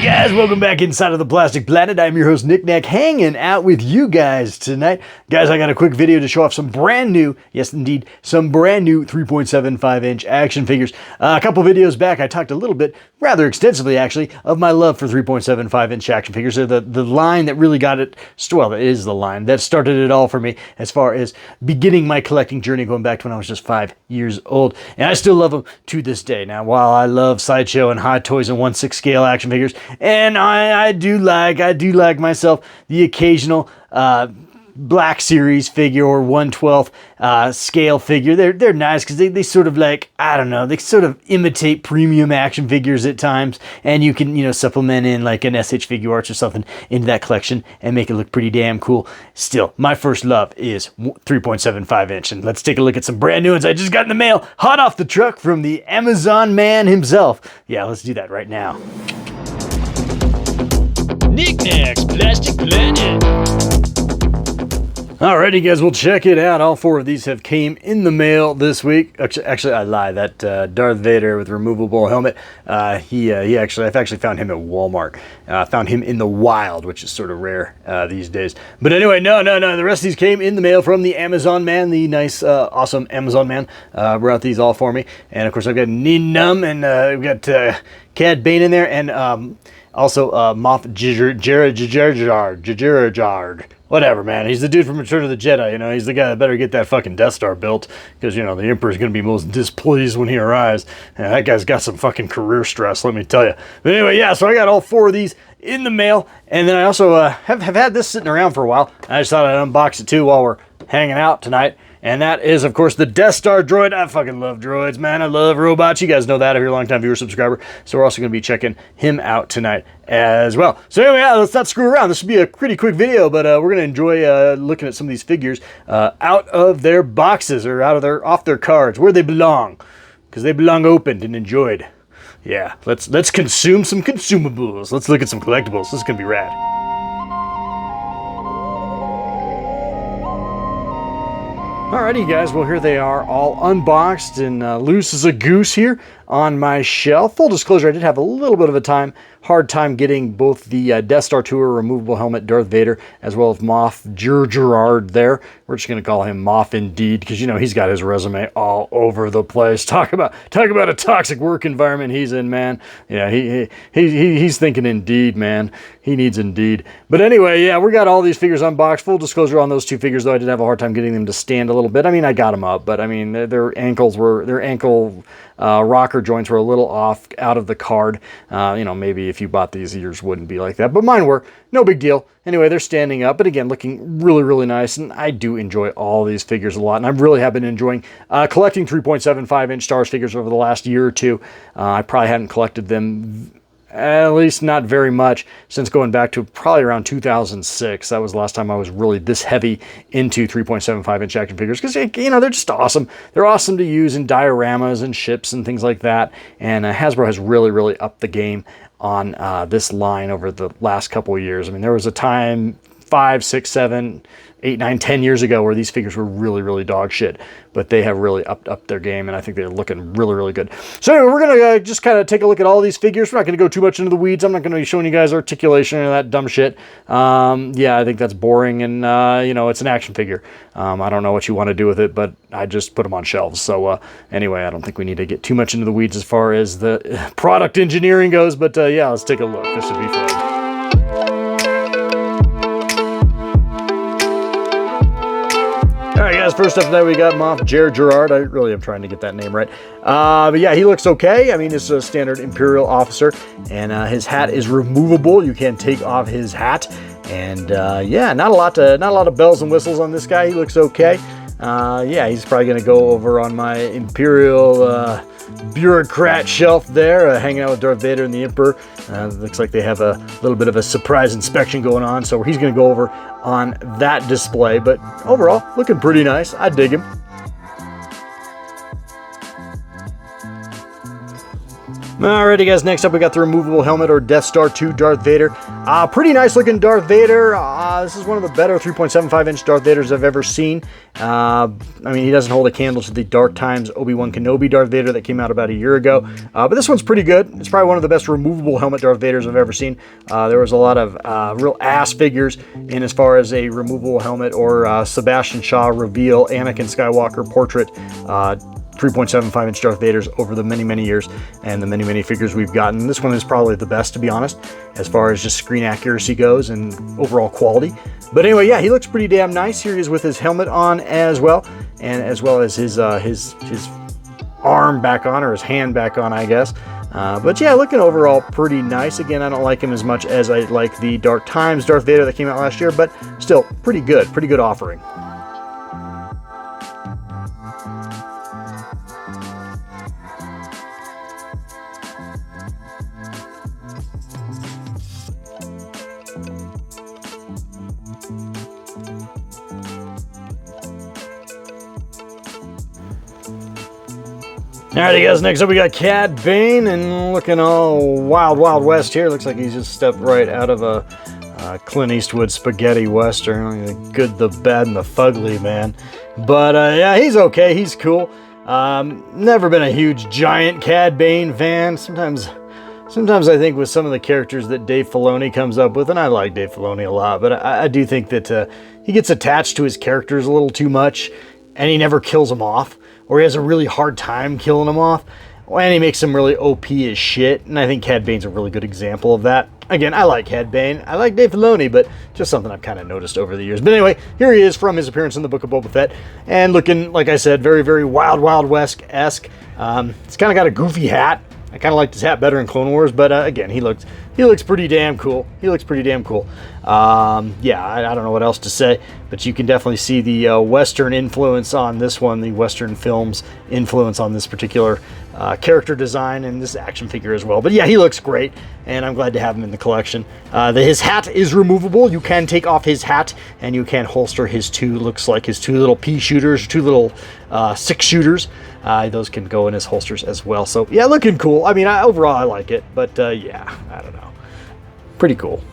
Hey guys, welcome back inside of the Plastic Planet. I'm your host Nick Nack, hanging out with you guys tonight. Guys, I got a quick video to show off some brand new, yes indeed, some brand new 3.75 inch action figures. A couple videos back, I talked a little bit, rather extensively actually, of my love for 3.75 inch action figures. They're the line that really got it, well, it is the line that started it all for me as far as beginning my collecting journey going back to when I was just 5 years old. And I still love them to this day. Now, while I love Sideshow and Hot Toys and 1/6 scale action figures, and I do like myself the occasional Black Series figure or 1/12 scale figure. They're nice because they sort of like, I don't know, they sort of imitate premium action figures at times, and you can, you know, supplement in like an SH Figure Arts or something into that collection and make it look pretty damn cool. Still, my first love is 3.75 inch, and let's take a look at some brand new ones I just got in the mail, hot off the truck from the Amazon man himself. Yeah, let's do that right now. Nick Nack's Plastic Planet. Alrighty guys, we'll check it out. All four of these have came in the mail this week. Actually, I lie. That Darth Vader with removable helmet, I've actually found him at Walmart. Found him in the wild, which is sort of rare these days. But anyway, no. The rest of these came in the mail from the Amazon man, the nice, awesome Amazon man. Brought these all for me. And of course, I've got Ninum, and we've got Cad Bane in there, and also Moff Gigerard. Whatever, man. He's the dude from Return of the Jedi, you know. He's the guy that better get that fucking Death Star built, because, you know, the Emperor's going to be most displeased when he arrives. And that guy's got some fucking career stress, let me tell you. But anyway, yeah, so I got all four of these in the mail. And then I also have had this sitting around for a while. I just thought I'd unbox it, too, while we're hanging out tonight. And that is, of course, the Death Star droid. I fucking love droids, man. I love robots. You guys know that if you're a longtime viewer, subscriber. So we're also going to be checking him out tonight as well. So anyway, yeah, let's not screw around. This will be a pretty quick video, but we're going to enjoy looking at some of these figures out of their boxes or off their cards, where they belong, because they belong opened and enjoyed. Yeah, let's consume some consumables. Let's look at some collectibles. This is going to be rad. Alrighty guys, well here they are all unboxed and loose as a goose here on my shelf. Full disclosure, I did have a little bit of a hard time getting both the Death Star Tour removable helmet Darth Vader as well as Moff Gigerard there. We're just going to call him Moff indeed, because, you know, he's got his resume all over the place. Talk about a toxic work environment he's in, man. Yeah, he's thinking indeed, man. He needs indeed. But anyway, yeah, we got all these figures unboxed. Full disclosure on those two figures, though, I did have a hard time getting them to stand a little bit. I mean, I got them up, but I mean, their ankle rocker joints were a little off out of the card. You know, maybe if you bought these, yours wouldn't be like that, but mine were. No big deal. Anyway, they're standing up, but again, looking really, really nice, and I do enjoy all these figures a lot, and I really have been enjoying collecting 3.75 inch Star Wars figures over the last year or two. I probably hadn't collected them, at least not very much, since going back to probably around 2006. That was the last time I was really this heavy into 3.75 inch action figures, because, you know, they're just awesome. They're awesome to use in dioramas and ships and things like that, and Hasbro has really, really upped the game on this line over the last couple of years. I mean, there was a time 5, 6, 7, 8, 9, 10 years ago where these figures were really, really dog shit, but they have really upped their game, and I think they're looking really, really good. So anyway, we're going to just kind of take a look at all these figures. We're not going to go too much into the weeds. I'm not going to be showing you guys articulation or that dumb shit. Yeah, I think that's boring, and, you know, it's an action figure. I don't know what you want to do with it, but I just put them on shelves. So anyway, I don't think we need to get too much into the weeds as far as the product engineering goes, but yeah, let's take a look. This should be fun. Alright guys, first up today we got Moff Gigerard. I really am trying to get that name right. But yeah, he looks okay. I mean, it's a standard Imperial officer, and his hat is removable. You can take off his hat. And yeah, not a lot of bells and whistles on this guy. He looks okay. Yeah, he's probably going to go over on my Imperial bureaucrat shelf there, hanging out with Darth Vader and the Emperor. Looks like they have a little bit of a surprise inspection going on, so he's going to go over on that display. But overall, looking pretty nice. I dig him. Alrighty guys, next up we got the removable helmet, or Death Star 2 Darth Vader. Pretty nice looking Darth Vader. This is one of the better 3.75 inch Darth Vaders I've ever seen. I mean, he doesn't hold a candle to the Dark Times Obi-Wan Kenobi Darth Vader that came out about a year ago. But this one's pretty good. It's probably one of the best removable helmet Darth Vaders I've ever seen. There was a lot of real ass figures in as far as a removable helmet, or Sebastian Shaw reveal Anakin Skywalker portrait 3.75 inch Darth Vaders over the many years, and the many figures we've gotten. This one is probably the best, to be honest, as far as just screen accuracy goes and overall quality. But anyway, yeah, he looks pretty damn nice. Here he is with his helmet on as well, and as well as his arm back on, or his hand back on, I guess. But yeah, looking overall pretty nice. Again, I don't like him as much as I like the Dark Times Darth Vader that came out last year, but still pretty good offering. Alrighty guys, next up we got Cad Bane, and looking all wild west here. Looks like he's just stepped right out of a Clint Eastwood spaghetti western. The good, the bad, and the fugly, man. But yeah, he's okay, he's cool. Never been a huge giant Cad Bane fan. Sometimes I think with some of the characters that Dave Filoni comes up with, and I like Dave Filoni a lot, but I do think that he gets attached to his characters a little too much, and he never kills them off. Or he has a really hard time killing them off, and he makes them really OP as shit, and I think Cad Bane's a really good example of that. Again, I like Cad Bane, I like Dave Filoni, but just something I've kind of noticed over the years. But anyway, here he is from his appearance in the Book of Boba Fett, and looking, like I said, very Wild West-esque. He's kind of got a goofy hat. I kind of liked his hat better in Clone Wars, but again, he looks pretty damn cool. Yeah, I don't know what else to say, but you can definitely see the Western influence on this one, the Western films influence on this particular character design and this action figure as well. But yeah, he looks great, and I'm glad to have him in the collection. His hat is removable. You can take off his hat, and you can holster his looks like his two little pea shooters, two little 6-shooters. Those can go in his holsters as well. So yeah, looking cool. I mean, overall I like it, but yeah, I don't know. Pretty cool.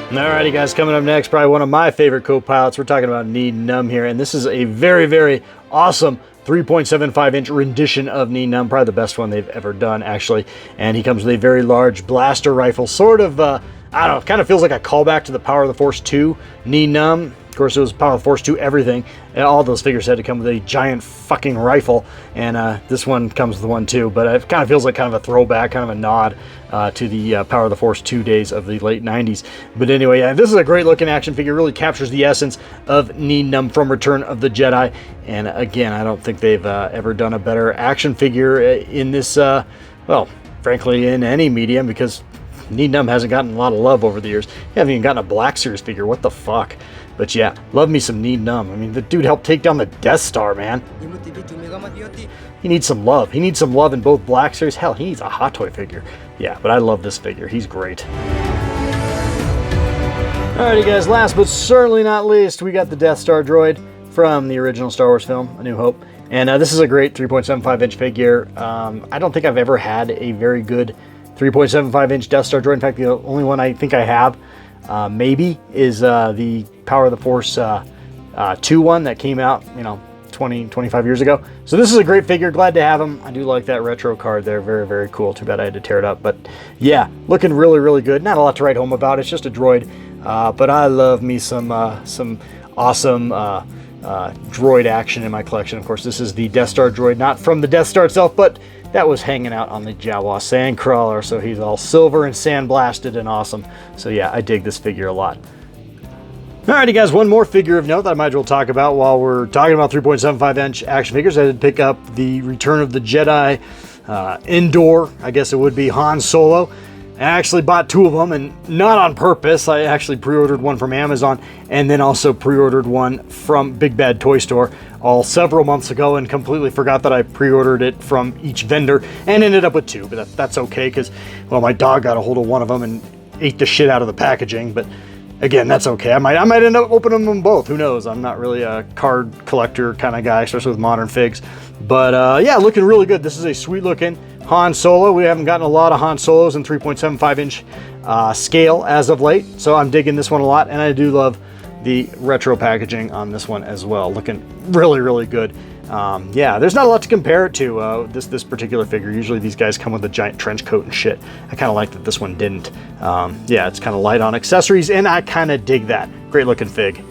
Alrighty guys, coming up next, probably one of my favorite co-pilots. We're talking about Nien Nunb here, and this is a very awesome 3.75 inch rendition of Nien Nunb, probably the best one they've ever done, actually. And he comes with a very large blaster rifle, sort of, I don't know, kind of feels like a callback to the Power of the Force 2 Nien Nunb. Of course, it was Power of the Force 2 everything, and all those figures had to come with a giant fucking rifle, and this one comes with one too, but it kind of feels like kind of a throwback, kind of a nod to the Power of the Force 2 days of the late 90s. But anyway, yeah, this is a great looking action figure, really captures the essence of Nien Nunb from Return of the Jedi, and again, I don't think they've ever done a better action figure in this, well, frankly, in any medium, because Nien Nunb hasn't gotten a lot of love over the years. You haven't even gotten a Black Series figure, what the fuck? But yeah, love me some Nien Nunb. I mean, the dude helped take down the Death Star, man. He needs some love. He needs some love in both Black Series. Hell, he needs a Hot Toy figure. Yeah, but I love this figure. He's great. Alrighty guys, last but certainly not least, we got the Death Star droid from the original Star Wars film, A New Hope. And this is a great 3.75 inch figure. I don't think I've ever had a very good 3.75 inch Death Star droid. In fact, the only one I think I have maybe is the Power of the Force 2 one that came out, 25 years ago. So this is a great figure. Glad to have him. I do like that retro card there. Very cool. Too bad I had to tear it up. But yeah, looking really good. Not a lot to write home about. It's just a droid. But I love me some awesome droid action in my collection. Of course, this is the Death Star droid, not from the Death Star itself, but that was hanging out on the Jawa Sandcrawler, so he's all silver and sandblasted and awesome. So yeah, I dig this figure a lot. Alrighty guys, one more figure of note that I might as well talk about while we're talking about 3.75 inch action figures. I did pick up the Return of the Jedi indoor, I guess it would be, Han Solo. I actually bought 2 of them, and not on purpose. I actually pre-ordered one from Amazon and then also pre-ordered one from Big Bad Toy Store all several months ago, and completely forgot that I pre-ordered it from each vendor and ended up with 2, but that's okay because, well, my dog got a hold of one of them and ate the shit out of the packaging. But Again, that's okay. I might end up opening them both. Who knows? I'm not really a card collector kind of guy, especially with modern figs. But yeah, looking really good. This is a sweet looking Han Solo. We haven't gotten a lot of Han Solos in 3.75 inch scale as of late, so I'm digging this one a lot, and I do love the retro packaging on this one as well. Looking really, really good. Yeah, there's not a lot to compare it to this particular figure. Usually these guys come with a giant trench coat and shit. I kind of like that this one didn't. Yeah, it's kind of light on accessories, and I kind of dig that. Great looking fig.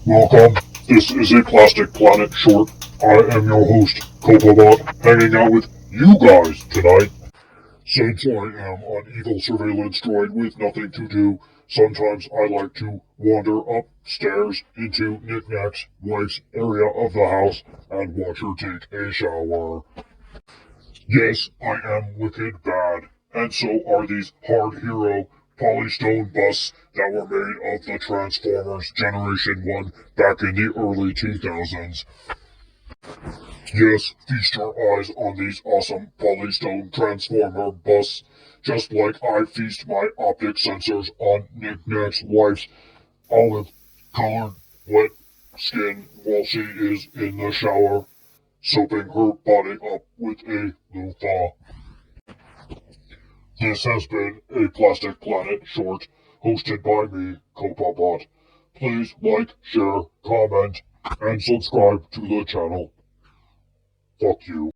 Welcome, this is a Plastic Planet short. I am your host, Copabot, hanging out with you guys tonight. Since I am an evil surveillance droid with nothing to do, sometimes I like to wander upstairs into Knickknack's wife's area of the house and watch her take a shower. Yes, I am wicked bad, and so are these hard hero polystone busts that were made of the Transformers Generation 1 back in the early 2000s. Yes, feast your eyes on these awesome polystone Transformer busts, just like I feast my optic sensors on Knickknack's wife's olive-colored wet skin while she is in the shower, soaping her body up with a loofah. This has been a Plastic Planet short, hosted by me, Copabot. Please like, share, comment, and subscribe to the channel. Fuck you.